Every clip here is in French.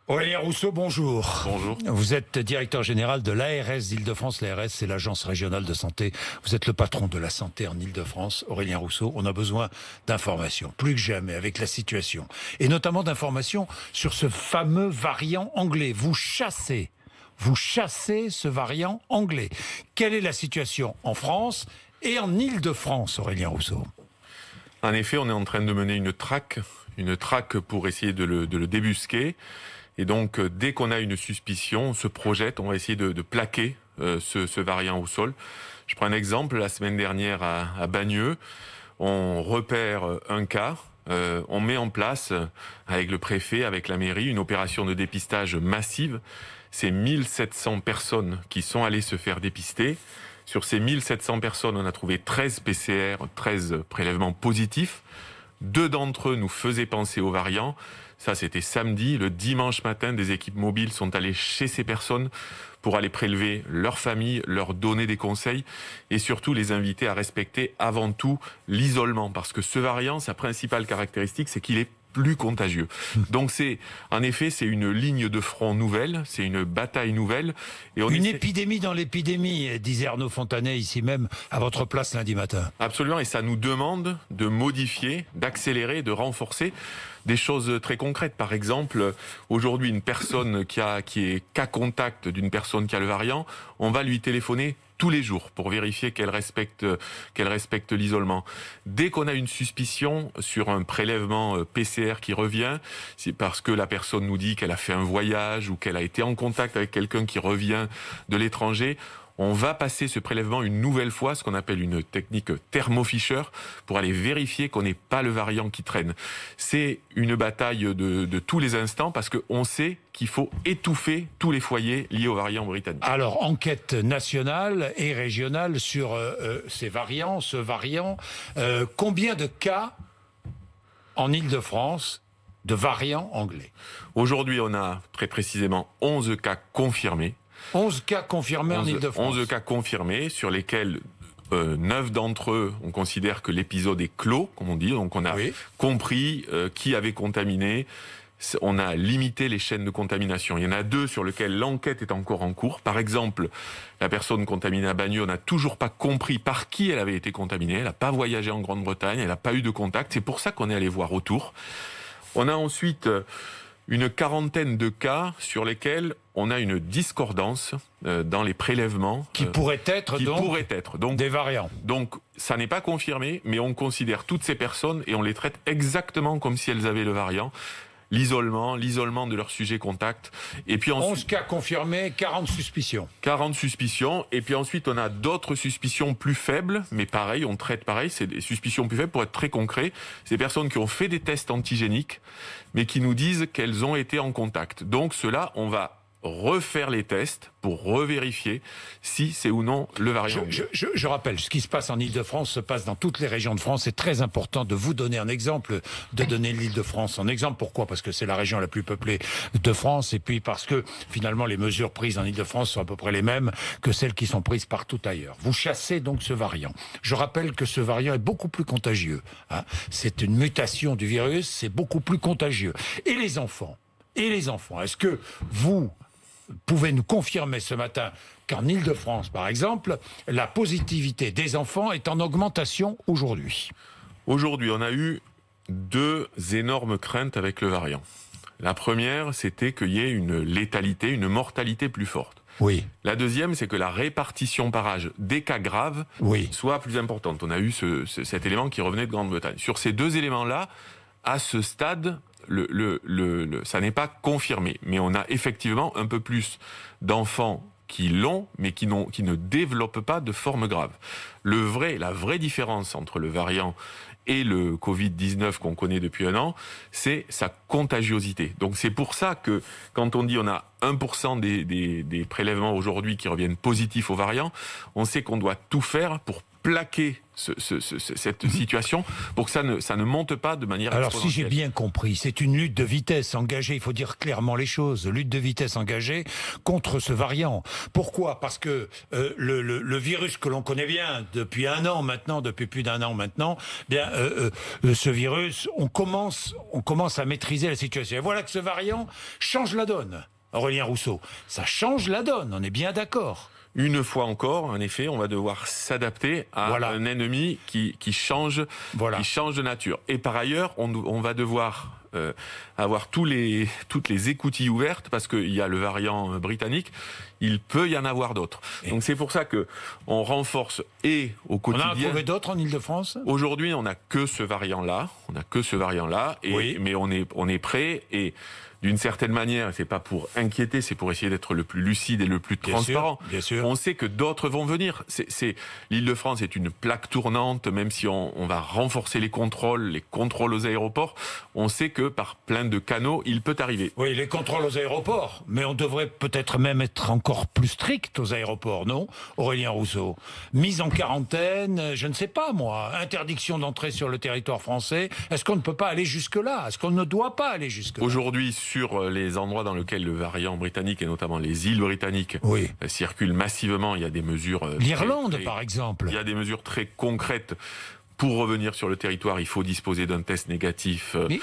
Aurélien Rousseau, bonjour. Bonjour. Vous êtes directeur général de l'ARS d'Île-de-France. L'ARS, c'est l'Agence régionale de santé. Vous êtes le patron de la santé en Île-de-France. Aurélien Rousseau, on a besoin d'informations, plus que jamais, avec la situation. Et notamment d'informations sur ce fameux variant anglais. Vous chassez ce variant anglais. Quelle est la situation en France et en Île-de-France, Aurélien Rousseau? En effet, on est en train de mener une traque pour essayer de le débusquer. Et donc, dès qu'on a une suspicion, on se projette, on va essayer de plaquer ce variant au sol. Je prends un exemple, la semaine dernière à Bagneux, on repère un cas, on met en place, avec le préfet, avec la mairie, une opération de dépistage massive. C'est 1700 personnes qui sont allées se faire dépister. Sur ces 1700 personnes, on a trouvé 13 PCR, 13 prélèvements positifs. 2 d'entre eux nous faisaient penser au variant. Ça, c'était samedi. Le dimanche matin, des équipes mobiles sont allées chez ces personnes pour aller prélever leur famille, leur donner des conseils et surtout les inviter à respecter avant tout l'isolement. Parce que ce variant, sa principale caractéristique, c'est qu'il est plus contagieux. Donc en effet, c'est une ligne de front nouvelle, c'est une bataille nouvelle. Et une épidémie dans l'épidémie, disait Arnaud Fontanet ici même, à votre place lundi matin. Absolument, et ça nous demande de modifier, d'accélérer, de renforcer des choses très concrètes. Par exemple, aujourd'hui, une personne qui est cas contact d'une personne qui a le variant, on va lui téléphoner tous les jours pour vérifier qu'elle respecte l'isolement. Dès qu'on a une suspicion sur un prélèvement PCR qui revient, c'est parce que la personne nous dit qu'elle a fait un voyage ou qu'elle a été en contact avec quelqu'un qui revient de l'étranger, on va passer ce prélèvement une nouvelle fois, ce qu'on appelle une technique Thermo Fisher, pour aller vérifier qu'on n'est pas le variant qui traîne. C'est une bataille de tous les instants parce qu'on sait qu'il faut étouffer tous les foyers liés au variant britannique. Alors, enquête nationale et régionale sur ce variant. Combien de cas en Île-de-France de variants anglais? Aujourd'hui, on a très précisément 11 cas confirmés. 11 cas confirmés en Île-de-France. 11 cas confirmés sur lesquels 9 d'entre eux, on considère que l'épisode est clos, comme on dit. Donc on a compris qui avait contaminé. On a limité les chaînes de contamination. Il y en a 2 sur lesquels l'enquête est encore en cours. Par exemple, la personne contaminée à Bagneux, on n'a toujours pas compris par qui elle avait été contaminée. Elle n'a pas voyagé en Grande-Bretagne, elle n'a pas eu de contact. C'est pour ça qu'on est allé voir autour. On a ensuite une quarantaine de cas sur lesquels on a une discordance dans les prélèvements. Qui pourraient être donc des variants. Donc, ça n'est pas confirmé, mais on considère toutes ces personnes et on les traite exactement comme si elles avaient le variant. L'isolement de leurs sujets contacts. Et puis ensuite, 11 cas confirmés, 40 suspicions. 40 suspicions. Et puis ensuite, on a d'autres suspicions plus faibles, mais pareil, on traite pareil. C'est des suspicions plus faibles pour être très concret. C'est des personnes qui ont fait des tests antigéniques, mais qui nous disent qu'elles ont été en contact. Donc cela, on va refaire les tests pour revérifier si c'est ou non le variant. Je rappelle, ce qui se passe en Île-de-France se passe dans toutes les régions de France. C'est très important de vous donner un exemple, de donner l'Île-de-France en exemple. Pourquoi? Parce que c'est la région la plus peuplée de France et puis parce que finalement les mesures prises en Île-de-France sont à peu près les mêmes que celles qui sont prises partout ailleurs. Vous chassez donc ce variant. Je rappelle que ce variant est beaucoup plus contagieux. C'est une mutation du virus, c'est beaucoup plus contagieux. Et les enfants, est-ce que vous pouvez nous confirmer ce matin qu'en Île-de-France, par exemple, la positivité des enfants est en augmentation aujourd'hui? Aujourd'hui, on a eu 2 énormes craintes avec le variant. La première, c'était qu'il y ait une létalité, une mortalité plus forte. Oui. La deuxième, c'est que la répartition par âge des cas graves soit plus importante. On a eu cet élément qui revenait de Grande-Bretagne. Sur ces 2 éléments-là, à ce stade, ça n'est pas confirmé, mais on a effectivement un peu plus d'enfants qui l'ont, mais qui ne développent pas de forme grave. La vraie différence entre le variant et le Covid-19 qu'on connaît depuis 1 an, c'est sa contagiosité. Donc c'est pour ça que quand on dit on a 1% des prélèvements aujourd'hui qui reviennent positifs au variant, on sait qu'on doit tout faire pour plaquer cette situation pour que ça ne monte pas de manière Alors si j'ai exponentielle. bien compris, c'est une lutte de vitesse engagée, il faut dire clairement les choses, lutte de vitesse engagée contre ce variant. Pourquoi ? Parce que le virus que l'on connaît bien depuis un an maintenant, depuis plus d'un an maintenant, bien ce virus, on commence à maîtriser la situation. Et voilà que ce variant change la donne. Aurélien Rousseau, ça change la donne, on est bien d'accord. Une fois encore, en effet, on va devoir s'adapter à un ennemi qui change de nature. Et par ailleurs, on va devoir avoir toutes les écoutilles ouvertes parce qu'il y a le variant britannique. Il peut y en avoir d'autres. Donc c'est pour ça que on renforce au quotidien. On en a trouvé d'autres en Île-de-France ? Aujourd'hui, on n'a que ce variant-là. Mais on est prêt et d'une certaine manière, c'est pas pour inquiéter, c'est pour essayer d'être le plus lucide et le plus transparent. Bien sûr. On sait que d'autres vont venir. L'Île-de-France est une plaque tournante, même si on va renforcer les contrôles aux aéroports. On sait que par plein de canaux, il peut arriver. Oui, les contrôles aux aéroports, mais on devrait peut-être même être encore plus strict aux aéroports, non, Aurélien Rousseau ? Mise en quarantaine, je ne sais pas moi, interdiction d'entrer sur le territoire français. Est-ce qu'on ne peut pas aller jusque-là ? Est-ce qu'on ne doit pas aller jusque-là ? Aujourd'hui, sur les endroits dans lesquels le variant britannique, et notamment les îles britanniques, circulent massivement, il y a des mesures... L'Irlande, par exemple. Il y a des mesures très concrètes. Pour revenir sur le territoire, il faut disposer d'un test négatif. Mais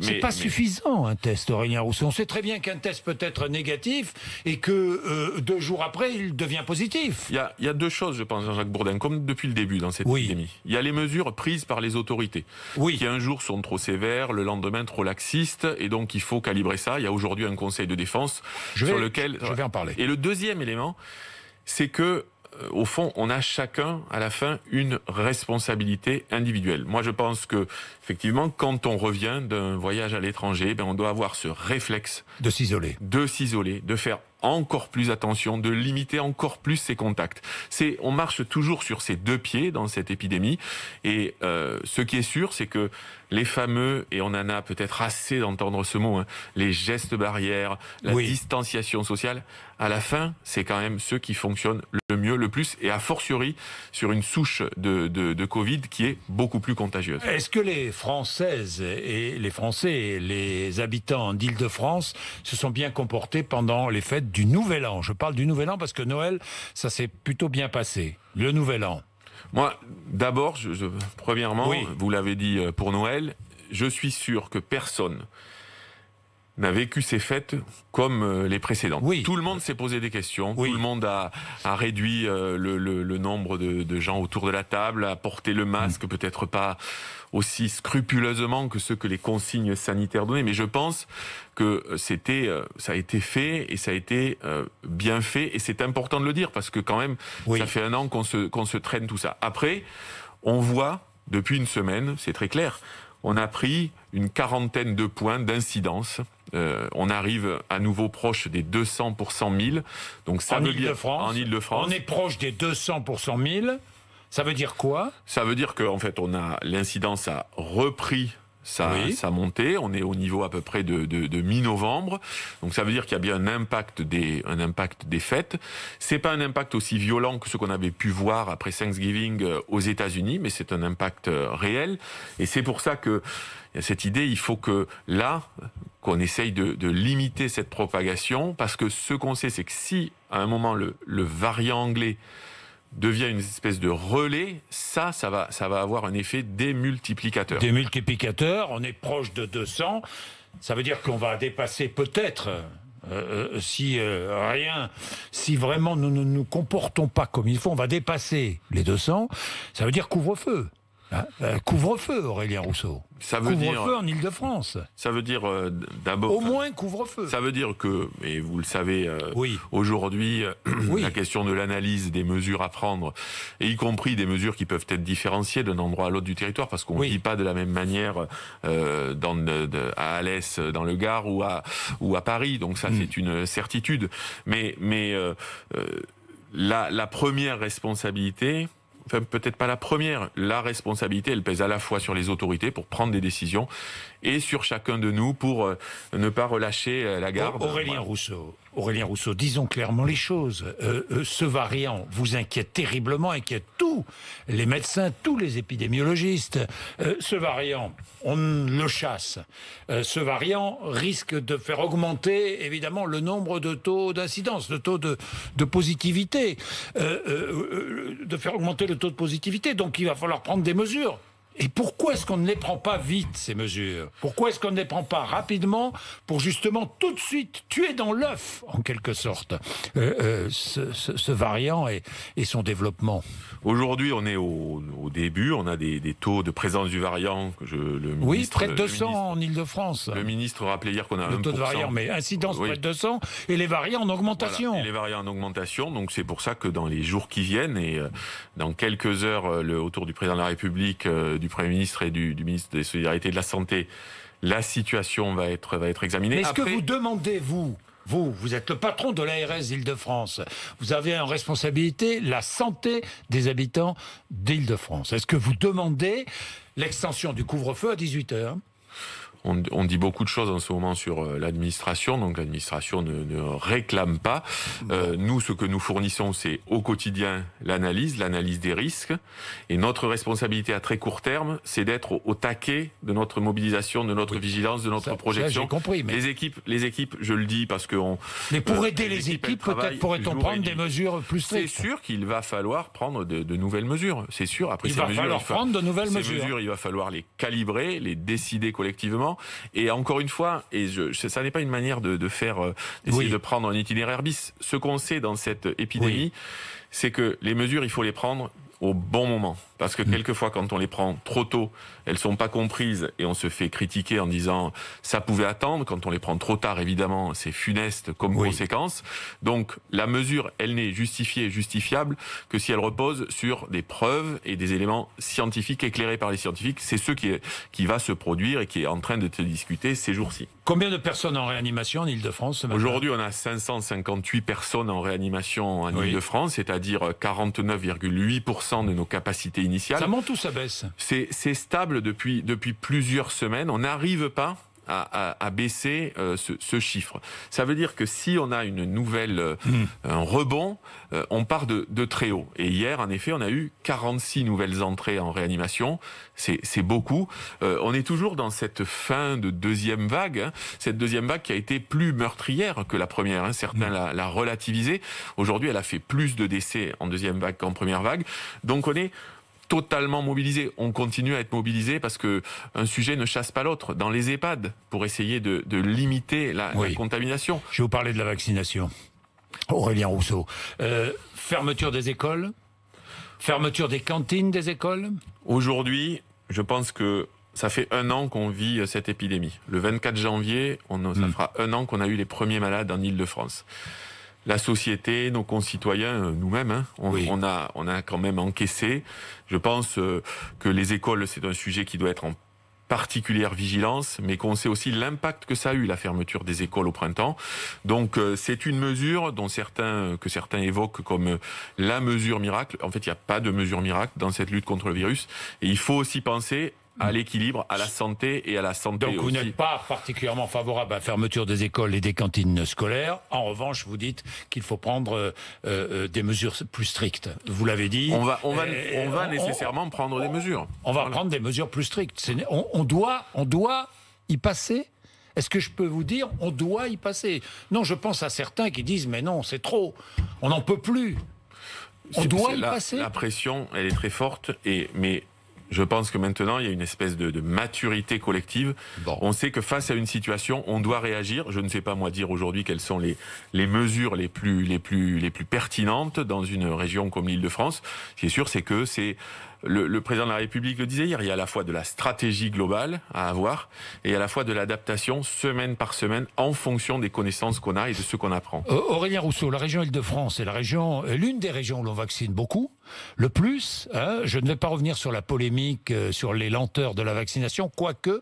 c'est pas suffisant, un test, Aurélien Rousseau. On sait très bien qu'un test peut être négatif et que 2 jours après, il devient positif. Il y a 2 choses, je pense, Jean-Jacques Bourdin, comme depuis le début dans cette épidémie. Il y a les mesures prises par les autorités, qui un jour sont trop sévères, le lendemain trop laxistes, et donc il faut calibrer ça. Il y a aujourd'hui un conseil de défense sur lequel... Je vais en parler. Et le deuxième élément, c'est que au fond, on a chacun, à la fin, une responsabilité individuelle. Moi, je pense que, effectivement, quand on revient d'un voyage à l'étranger, on doit avoir ce réflexe de s'isoler, de faire encore plus attention, de limiter encore plus ses contacts. On marche toujours sur ses 2 pieds dans cette épidémie. Et ce qui est sûr, c'est que les fameux, et on en a peut-être assez d'entendre ce mot, les gestes barrières, la distanciation sociale, à la fin, c'est quand même ceux qui fonctionnent le mieux, le plus, et a fortiori sur une souche de Covid qui est beaucoup plus contagieuse. Est-ce que les Françaises et les Français et les habitants d'Île-de-France se sont bien comportés pendant les fêtes du Nouvel An ? Je parle du Nouvel An parce que Noël, ça s'est plutôt bien passé. Le Nouvel An. Moi, d'abord, premièrement, vous l'avez dit pour Noël, je suis sûr que personne n'a vécu ces fêtes comme les précédentes. Tout le monde s'est posé des questions, tout le monde a réduit le nombre de gens autour de la table, a porté le masque, peut-être pas aussi scrupuleusement que ce que les consignes sanitaires donnaient, mais je pense que ça a été fait et ça a été bien fait, et c'est important de le dire parce que quand même, ça fait 1 an qu'on se traîne tout ça. Après, on voit depuis une semaine, c'est très clair, on a pris une 40aine de points d'incidence. On arrive à nouveau proche des 200 pour 100 000. Donc ça veut dire en Île-de-France. On est proche des 200 pour 100 000. Ça veut dire quoi ? Ça veut dire qu'en fait, l'incidence a repris sa montée. On est au niveau à peu près de mi-novembre. Donc ça veut dire qu'il y a bien un impact des fêtes. C'est pas un impact aussi violent que ce qu'on avait pu voir après Thanksgiving aux États-Unis, mais c'est un impact réel. Et c'est pour ça que il y a cette idée, il faut qu'on essaye de limiter cette propagation, parce que ce qu'on sait, c'est que si à un moment le variant anglais devient une espèce de relais, ça va avoir un effet démultiplicateur. Démultiplicateur, on est proche de 200. Ça veut dire qu'on va dépasser peut-être, si vraiment nous ne nous comportons pas comme il faut, on va dépasser les 200. Ça veut dire couvre-feu. Couvre-feu, Aurélien Rousseau. Couvre-feu en Île-de-France. Ça veut dire d'abord... Au moins couvre-feu. Ça veut dire que, et vous le savez, aujourd'hui, la question de l'analyse des mesures à prendre, et y compris des mesures qui peuvent être différenciées d'un endroit à l'autre du territoire, parce qu'on ne vit pas de la même manière à Alès, dans le Gard, ou à Paris. Donc ça, c'est une certitude. Mais la première responsabilité... Enfin, peut-être pas la première. La responsabilité, elle pèse à la fois sur les autorités pour prendre des décisions et sur chacun de nous pour ne pas relâcher la garde. Aurélien Rousseau, Aurélien Rousseau, disons clairement les choses. Ce variant vous inquiète terriblement, inquiète tous les médecins, tous les épidémiologistes. Ce variant, on le chasse. Ce variant risque de faire augmenter, évidemment, le nombre de taux d'incidence, le taux de positivité, de faire augmenter le taux de positivité. Donc il va falloir prendre des mesures. Et pourquoi est-ce qu'on ne les prend pas vite, ces mesures? Pourquoi est-ce qu'on ne les prend pas rapidement pour justement tout de suite tuer dans l'œuf, en quelque sorte, ce variant et son développement? Aujourd'hui, on est au début, on a des taux de présence du variant. Oui, près de 200 en Ile-de-France. Le ministre rappelait hier qu'on a le 1%. taux de variant, mais incidence près de 200, et les variants en augmentation. Voilà, et les variants en augmentation, donc c'est pour ça que dans les jours qui viennent, et dans quelques heures, autour du président de la République, du Premier ministre et du ministre des Solidarités et de la Santé, la situation va être examinée. Mais est-ce que vous demandez, vous êtes le patron de l'ARS d'Île-de-France, vous avez en responsabilité la santé des habitants d'Île-de-France. Est-ce que vous demandez l'extension du couvre-feu à 18h ? On dit beaucoup de choses en ce moment sur l'administration, donc l'administration ne réclame pas. Nous, ce que nous fournissons, c'est au quotidien l'analyse des risques. Et notre responsabilité à très court terme, c'est d'être au taquet de notre mobilisation, de notre vigilance, de notre projection. J'ai compris, mais... Les équipes, je le dis parce que... Mais pour aider les équipes, peut-être pourrait-on prendre des mesures plus strictes. C'est sûr qu'il va falloir prendre de nouvelles mesures. C'est sûr. Après, il va falloir prendre de nouvelles mesures. Il va falloir les calibrer, les décider collectivement. Et encore une fois, ça n'est pas une manière d'essayer de prendre un itinéraire bis. Ce qu'on sait dans cette épidémie, c'est que les mesures, il faut les prendre au bon moment. Parce que quelquefois, quand on les prend trop tôt, elles sont pas comprises et on se fait critiquer en disant ça pouvait attendre. Quand on les prend trop tard, évidemment, c'est funeste comme conséquence. Donc, la mesure, elle n'est justifiée et justifiable que si elle repose sur des preuves et des éléments scientifiques éclairés par les scientifiques. C'est ce qui va se produire et qui est en train de se discuter ces jours-ci. Combien de personnes en réanimation en Ile-de-France? Aujourd'hui, on a 558 personnes en réanimation en Ile-de-France, c'est-à-dire 49,8% de nos capacités initiales. Ça monte ou ça baisse? C'est stable depuis plusieurs semaines. On n'arrive pas à baisser ce chiffre. Ça veut dire que si on a une nouvelle un rebond, on part de très haut. Et hier, en effet, on a eu 46 nouvelles entrées en réanimation. C'est beaucoup. On est toujours dans cette fin de deuxième vague. Cette deuxième vague qui a été plus meurtrière que la première. Certains la relativisé. Aujourd'hui, elle a fait plus de décès en deuxième vague qu'en première vague. Donc on est totalement mobilisé. On continue à être mobilisé parce que un sujet ne chasse pas l'autre. Dans les EHPAD, pour essayer de limiter la contamination. Je vais vous parler de la vaccination. Aurélien Rousseau. Fermeture des écoles, fermeture des cantines des écoles. Aujourd'hui, je pense que ça fait 1 an qu'on vit cette épidémie. Le 24 janvier, ça fera 1 an qu'on a eu les premiers malades en Île-de-France. La société, nos concitoyens, nous-mêmes, on a quand même encaissé. Je pense que les écoles, c'est un sujet qui doit être en particulière vigilance, mais qu'on sait aussi l'impact que ça a eu, la fermeture des écoles au printemps. Donc c'est une mesure que certains évoquent comme la mesure miracle. En fait, il n'y a pas de mesure miracle dans cette lutte contre le virus. Et il faut aussi penser à l'équilibre, à la santé et à la santé aussi. Donc vous n'êtes pas particulièrement favorable à la fermeture des écoles et des cantines scolaires. En revanche, vous dites qu'il faut prendre des mesures plus strictes. Vous l'avez dit. On va nécessairement prendre des mesures. On va prendre des mesures plus strictes. On doit y passer. Est-ce que je peux vous dire, on doit y passer? Non, je pense à certains qui disent, mais non, c'est trop. On n'en peut plus. On doit y passer. La pression, elle est très forte, mais je pense que maintenant, il y a une espèce de maturité collective. Bon. On sait que face à une situation, on doit réagir. Je ne sais pas, moi, dire aujourd'hui quelles sont les mesures les plus pertinentes dans une région comme l'Île-de-France. Ce qui est sûr, c'est que le président de la République le disait hier, il y a à la fois de la stratégie globale à avoir et à la fois de l'adaptation semaine par semaine en fonction des connaissances qu'on a et de ce qu'on apprend. Aurélien Rousseau, la région Île-de-France est l'une des régions où l'on vaccine beaucoup, le plus. Je ne vais pas revenir sur la polémique, sur les lenteurs de la vaccination, quoique.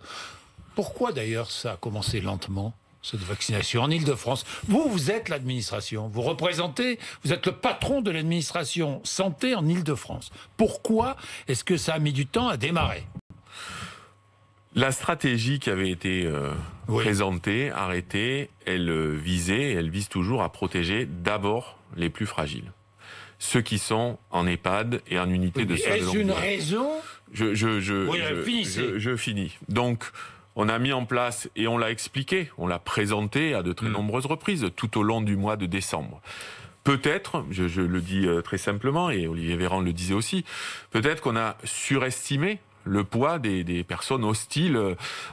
Pourquoi d'ailleurs ça a commencé lentement, cette vaccination en Île-de-France? Vous êtes l'administration, vous êtes le patron de l'administration santé en Île-de-France. Pourquoi est-ce que ça a mis du temps à démarrer? La stratégie qui avait été présentée, arrêtée, elle vise toujours à protéger d'abord les plus fragiles. Ceux qui sont en EHPAD et en unité de soins de longue durée. Est-ce une raison ? Je finis. Donc, on a mis en place, et on l'a expliqué, on l'a présenté à de très nombreuses reprises tout au long du mois de décembre. Peut-être, je le dis très simplement, et Olivier Véran le disait aussi, peut-être qu'on a surestimé le poids des personnes hostiles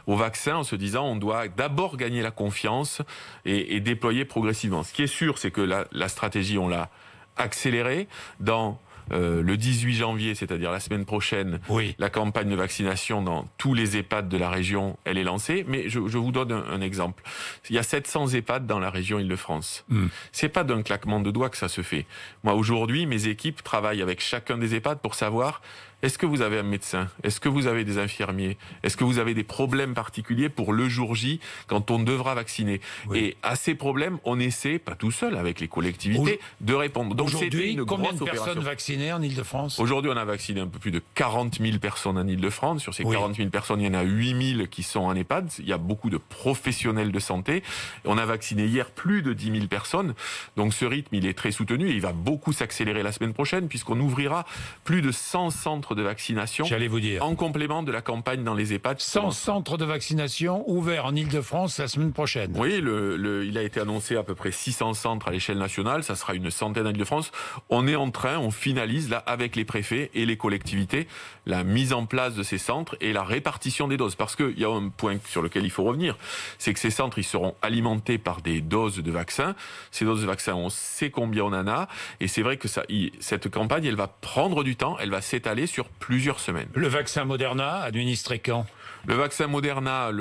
au vaccin en se disant on doit d'abord gagner la confiance et déployer progressivement. Ce qui est sûr, c'est que la stratégie, on l'a accélérée dans le 18 janvier, c'est-à-dire la semaine prochaine. La campagne de vaccination dans tous les EHPAD de la région, elle est lancée. Mais je vous donne un exemple. Il y a 700 EHPAD dans la région Île-de-France. C'est pas d'un claquement de doigts que ça se fait. Moi, aujourd'hui, mes équipes travaillent avec chacun des EHPAD pour savoir: est-ce que vous avez un médecin? Est-ce que vous avez des infirmiers? Est-ce que vous avez des problèmes particuliers pour le jour J, quand on devra vacciner? Et à ces problèmes, on essaie, pas tout seul, avec les collectivités, de répondre. Donc aujourd'hui, combien de personnes vaccinées en Ile-de-France? Aujourd'hui, on a vacciné un peu plus de 40 000 personnes en Ile-de-France. Sur ces 40 000 personnes, il y en a 8 000 qui sont en EHPAD. Il y a beaucoup de professionnels de santé. On a vacciné hier plus de 10 000 personnes. Donc ce rythme, il est très soutenu et il va beaucoup s'accélérer la semaine prochaine, puisqu'on ouvrira plus de 100 centres de vaccination. J'allais vous dire. En complément de la campagne dans les EHPAD. 100 centres de vaccination ouverts en Ile-de-France la semaine prochaine. Oui, il a été annoncé à peu près 600 centres à l'échelle nationale. Ça sera une centaine en Ile-de-France. On finalise là avec les préfets et les collectivités la mise en place de ces centres et la répartition des doses. Parce qu'il y a un point sur lequel il faut revenir, c'est que ces centres, ils seront alimentés par des doses de vaccins. Ces doses de vaccins, on sait combien on en a. Et c'est vrai que cette campagne, elle va prendre du temps, elle va s'étaler sur plusieurs semaines. Le vaccin Moderna, administré quand ? Le vaccin Moderna,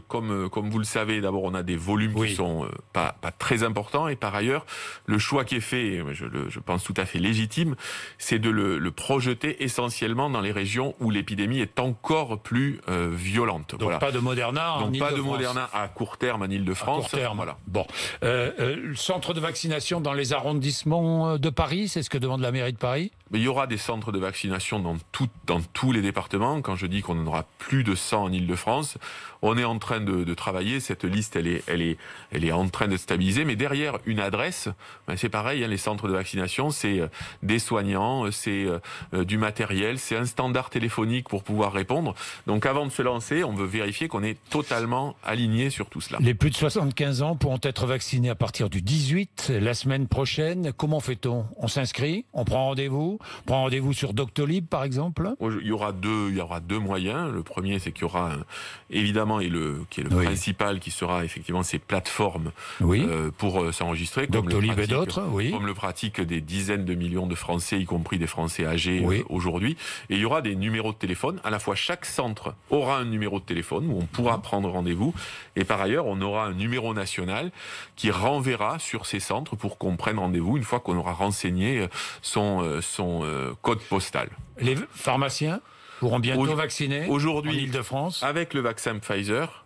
comme vous le savez, d'abord on a des volumes qui sont pas très importants, et par ailleurs le choix qui est fait, je pense tout à fait légitime, c'est de le projeter essentiellement dans les régions où l'épidémie est encore plus violente. Donc pas de Moderna en Ile-de-France. Donc pas de Moderna à court terme en Ile-de-France. À court terme. Voilà. Bon, le centre de vaccination dans les arrondissements de Paris, c'est ce que demande la mairie de Paris ? Mais il y aura des centres de vaccination dans tous les départements. Quand je dis qu'on en aura plus de 100 en Ile-de-France, on est en train de travailler. Cette liste, elle est en train de stabiliser. Mais derrière une adresse, c'est pareil. Les centres de vaccination, c'est des soignants, c'est du matériel, c'est un standard téléphonique pour pouvoir répondre. Donc avant de se lancer, on veut vérifier qu'on est totalement aligné sur tout cela. Les plus de 75 ans pourront être vaccinés à partir du 18, la semaine prochaine. Comment fait-on ? On s'inscrit ? On prend rendez-vous ? On prend rendez-vous sur Doctolib, par exemple ? Il y aura deux moyens. Le premier, c'est qu'il y aura évidemment, qui est le principal, qui sera effectivement ces plateformes pour s'enregistrer. Doctolib et d'autres, comme le pratiquent des dizaines de millions de Français, y compris des Français âgés aujourd'hui. Et il y aura des numéros de téléphone. À la fois, chaque centre aura un numéro de téléphone où on pourra prendre rendez-vous. Et par ailleurs, on aura un numéro national qui renverra sur ces centres pour qu'on prenne rendez-vous une fois qu'on aura renseigné son code postal. Les pharmaciens pourront bientôt vacciner aujourd'hui, en Ile-de-France. Avec le vaccin Pfizer,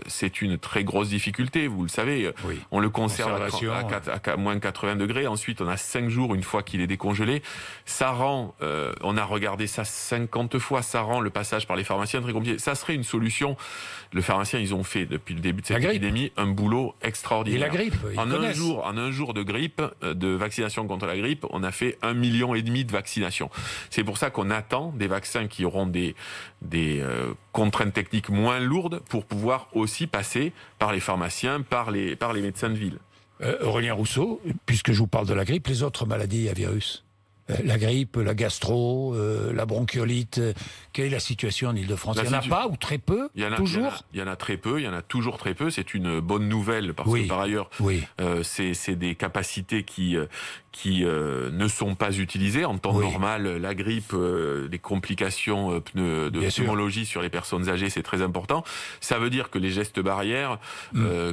c'est une très grosse difficulté, vous le savez. On le conserve à moins 80 degrés. Ensuite, on a 5 jours une fois qu'il est décongelé. Ça rend, on a regardé ça 50 fois, ça rend le passage par les pharmaciens très compliqué. Ça serait une solution. Les pharmaciens, ils ont fait, depuis le début de cette épidémie, un boulot extraordinaire. Et la grippe, en un jour de grippe, de vaccination contre la grippe, on a fait 1,5 million de vaccinations. C'est pour ça qu'on attend des vaccins qui auront des contraintes techniques moins lourdes pour pouvoir aussi passer par les pharmaciens, par les médecins de ville. Aurélien Rousseau, puisque je vous parle de la grippe, les autres maladies à virus, la grippe, la gastro, la bronchiolite, quelle est la situation en Ile-de-France ? Il n'y en a pas ou très peu, toujours ? Il y en a très peu, il y en a toujours très peu. C'est une bonne nouvelle parce que par ailleurs, c'est des capacités qui ne sont pas utilisées. En temps normal, la grippe, les complications de pneumologie sur les personnes âgées, c'est très important. Ça veut dire que les gestes barrières,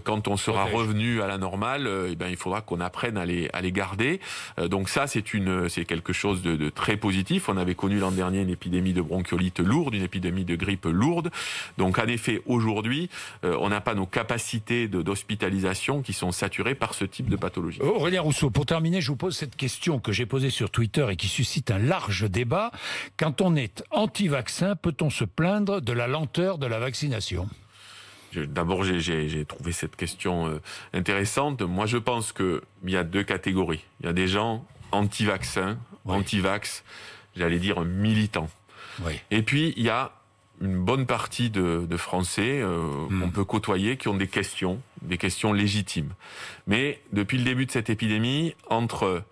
quand on sera revenu à la normale, il faudra qu'on apprenne à les garder. Donc ça, c'est quelque quelque chose de très positif. On avait connu l'an dernier une épidémie de bronchiolite lourde, une épidémie de grippe lourde. Donc en effet, aujourd'hui, on n'a pas nos capacités d'hospitalisation qui sont saturées par ce type de pathologie. Aurélien Rousseau, pour terminer, je vous pose cette question que j'ai posée sur Twitter et qui suscite un large débat. Quand on est anti-vaccin, peut-on se plaindre de la lenteur de la vaccination ? D'abord, j'ai trouvé cette question intéressante. Moi, je pense qu'il y a deux catégories. Il y a des gens anti-vaccins, oui, anti-vax, j'allais dire militants. Oui. Et puis, il y a une bonne partie de Français qu'on peut côtoyer qui ont des questions légitimes. Mais depuis le début de cette épidémie, entre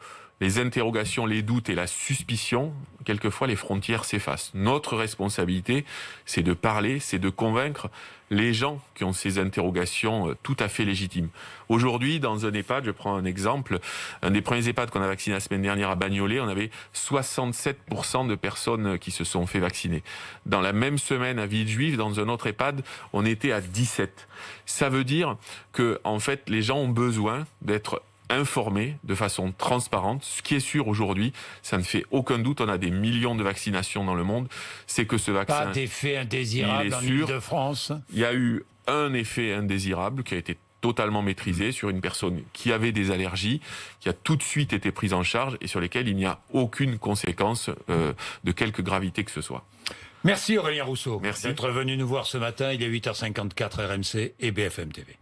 les interrogations, les doutes et la suspicion, quelquefois les frontières s'effacent. Notre responsabilité, c'est de parler, c'est de convaincre les gens qui ont ces interrogations tout à fait légitimes. Aujourd'hui, dans un EHPAD, je prends un exemple, un des premiers EHPAD qu'on a vacciné la semaine dernière à Bagnolet, on avait 67% de personnes qui se sont fait vacciner. Dans la même semaine à Villejuif, dans un autre EHPAD, on était à 17. Ça veut dire que, en fait, les gens ont besoin d'être informés de façon transparente. Ce qui est sûr aujourd'hui, ça ne fait aucun doute, on a des millions de vaccinations dans le monde, c'est que ce vaccin... Pas d'effet indésirable en Île-de-France. Il y a eu un effet indésirable qui a été totalement maîtrisé sur une personne qui avait des allergies, qui a tout de suite été prise en charge et sur lesquelles il n'y a aucune conséquence de quelque gravité que ce soit. Merci Aurélien Rousseau. Merci D'être venu nous voir ce matin. Il est 8h54 RMC et BFM TV.